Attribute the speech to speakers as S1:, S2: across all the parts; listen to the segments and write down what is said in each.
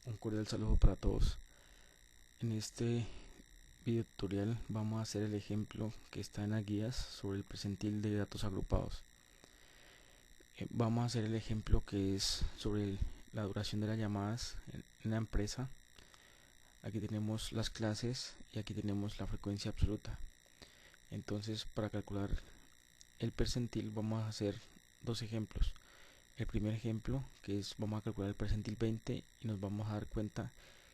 S1: Un cordial saludo para todos. En este video tutorial vamos a hacer el ejemplo que está en las guías sobre el percentil de datos agrupados. Vamos a hacer el ejemplo que es sobre la duración de las llamadas en la empresa. Aquí tenemos las clases y aquí tenemos la frecuencia absoluta. Entonces, para calcular el percentil vamos a hacer dos ejemplos. El primer ejemplo, que es vamos a calcular el percentil 20 y nos vamos a dar cuenta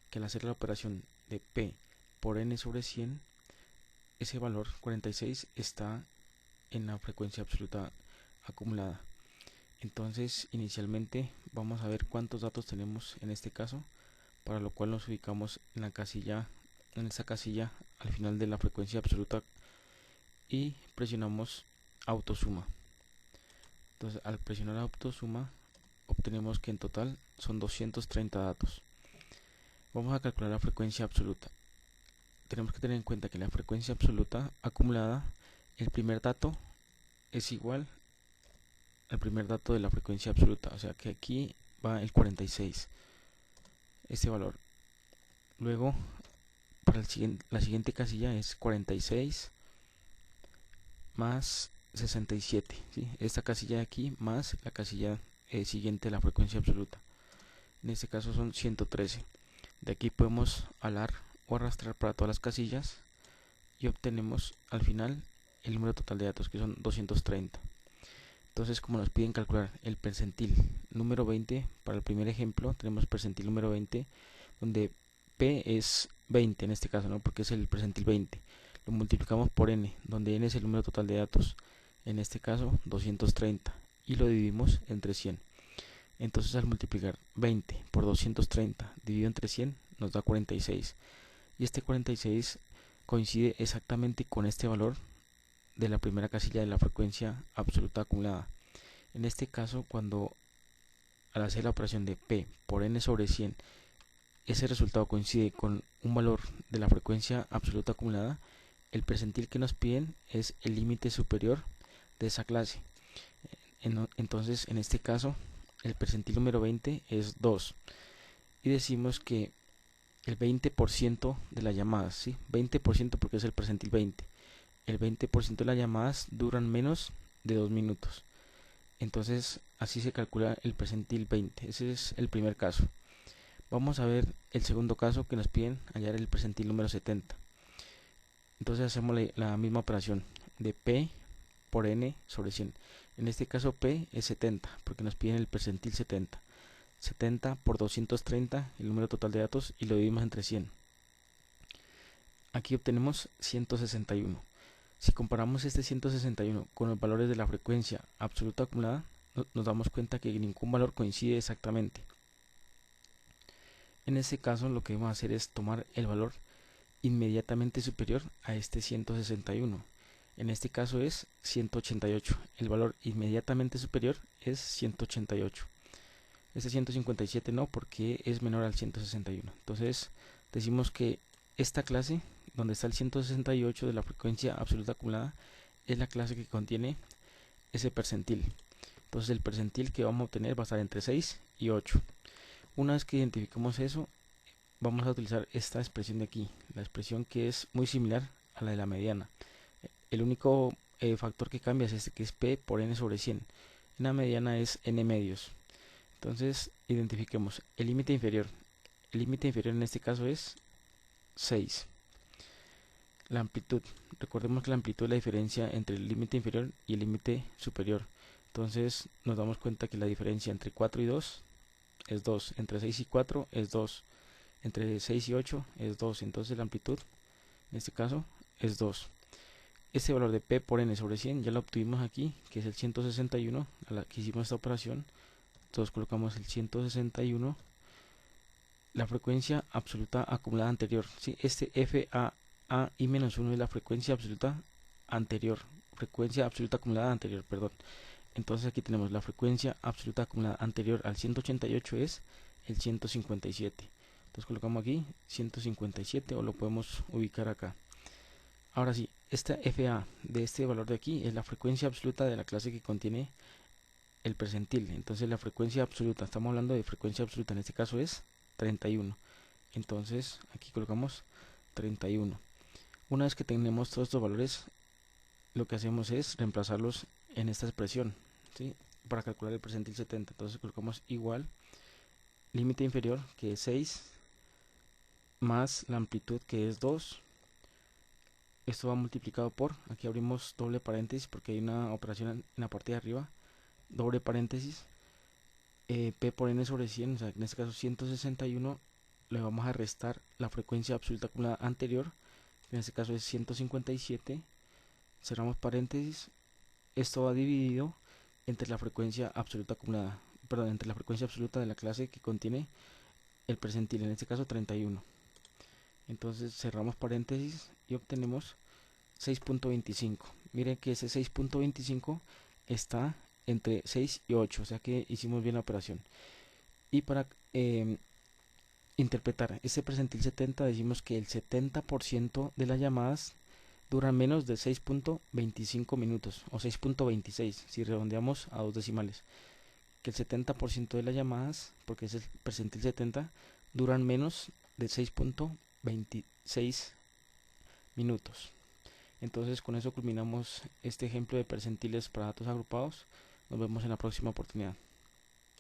S1: que al hacer la operación de P por N sobre 100, ese valor 46 está en la frecuencia absoluta acumulada. Entonces, inicialmente vamos a ver cuántos datos tenemos en este caso, para lo cual nos ubicamos en esta casilla al final de la frecuencia absoluta y presionamos autosuma. Entonces, al presionar autosuma obtenemos que en total son 230 datos. Vamos a calcular la frecuencia absoluta. Tenemos que tener en cuenta que la frecuencia absoluta acumulada, el primer dato es igual al primer dato de la frecuencia absoluta, o sea que aquí va el 46, este valor. Luego, para la siguiente casilla es 46 más 67, ¿sí? Esta casilla de aquí más la casilla siguiente de la frecuencia absoluta. En este caso son 113. De aquí podemos alar o arrastrar para todas las casillas y obtenemos al final el número total de datos, que son 230. Entonces, como nos piden calcular el percentil número 20, para el primer ejemplo tenemos percentil número 20, donde P es 20 en este caso, ¿no? Porque es el percentil 20. Lo multiplicamos por N, donde N es el número total de datos, en este caso 230, y lo dividimos entre 100. Entonces, al multiplicar 20 por 230 dividido entre 100 nos da 46. Y este 46 coincide exactamente con este valor de la primera casilla de la frecuencia absoluta acumulada. En este caso, cuando al hacer la operación de P por N sobre 100, ese resultado coincide con un valor de la frecuencia absoluta acumulada, el percentil que nos piden es el límite superior de esa clase. Entonces, en este caso, el percentil número 20 es 2. Y decimos que el 20% de las llamadas, ¿sí? 20% porque es el percentil 20. El 20% de las llamadas duran menos de 2 minutos. Entonces, así se calcula el percentil 20. Ese es el primer caso. Vamos a ver el segundo caso, que nos piden hallar el percentil número 70. Entonces hacemos la misma operación de P por N sobre 100. En este caso P es 70, porque nos piden el percentil 70. 70 por 230, el número total de datos, y lo dividimos entre 100. Aquí obtenemos 161. Si comparamos este 161 con los valores de la frecuencia absoluta acumulada, nos damos cuenta que ningún valor coincide exactamente. En este caso, lo que vamos a hacer es tomar el valor inmediatamente superior a este 161. En este caso es 188. El valor inmediatamente superior es 188. Este 157 no, porque es menor al 161. Entonces decimos que esta clase, donde está el 168 de la frecuencia absoluta acumulada, es la clase que contiene ese percentil. Entonces el percentil que vamos a obtener va a estar entre 6 y 8. Una vez que identificamos eso, vamos a utilizar esta expresión de aquí, la expresión que es muy similar a la de la mediana. El único factor que cambia es este, que es P por N sobre 100. En la mediana es N medios. Entonces, identifiquemos el límite inferior. El límite inferior en este caso es 6. La amplitud. Recordemos que la amplitud es la diferencia entre el límite inferior y el límite superior. Entonces, nos damos cuenta que la diferencia entre 4 y 2 es 2. Entre 6 y 4 es 2. Entre 6 y 8 es 2. Entonces, la amplitud, en este caso, es 2. Este valor de P por N sobre 100 ya lo obtuvimos aquí, que es el 161, a la que hicimos esta operación. Entonces colocamos el 161, la frecuencia absoluta acumulada anterior, ¿sí? Este FA y menos 1 es la frecuencia absoluta anterior, frecuencia absoluta acumulada anterior, perdón. Entonces aquí tenemos la frecuencia absoluta acumulada anterior al 188 es el 157. Entonces colocamos aquí 157, o lo podemos ubicar acá. Ahora sí, esta FA de este valor de aquí es la frecuencia absoluta de la clase que contiene el percentil. Entonces la frecuencia absoluta, estamos hablando de frecuencia absoluta, en este caso es 31. Entonces aquí colocamos 31. Una vez que tenemos todos estos valores, lo que hacemos es reemplazarlos en esta expresión, ¿sí? Para calcular el percentil 70. Entonces colocamos igual límite inferior, que es 6, más la amplitud, que es 2. Esto va multiplicado por, aquí abrimos doble paréntesis porque hay una operación en la parte de arriba, doble paréntesis, P por N sobre 100, o sea, en este caso 161, le vamos a restar la frecuencia absoluta acumulada anterior, en este caso es 157, cerramos paréntesis, esto va dividido entre la frecuencia absoluta acumulada, perdón, entre la frecuencia absoluta de la clase que contiene el percentil, en este caso 31. Entonces cerramos paréntesis y obtenemos 6.25. Miren que ese 6.25 está entre 6 y 8, o sea que hicimos bien la operación. Y para interpretar este percentil 70, decimos que el 70% de las llamadas duran menos de 6.25 minutos o 6.26 si redondeamos a dos decimales. Que el 70% de las llamadas, porque es el percentil 70, duran menos de 6.26 minutos. Entonces con eso culminamos este ejemplo de percentiles para datos agrupados. Nos vemos en la próxima oportunidad.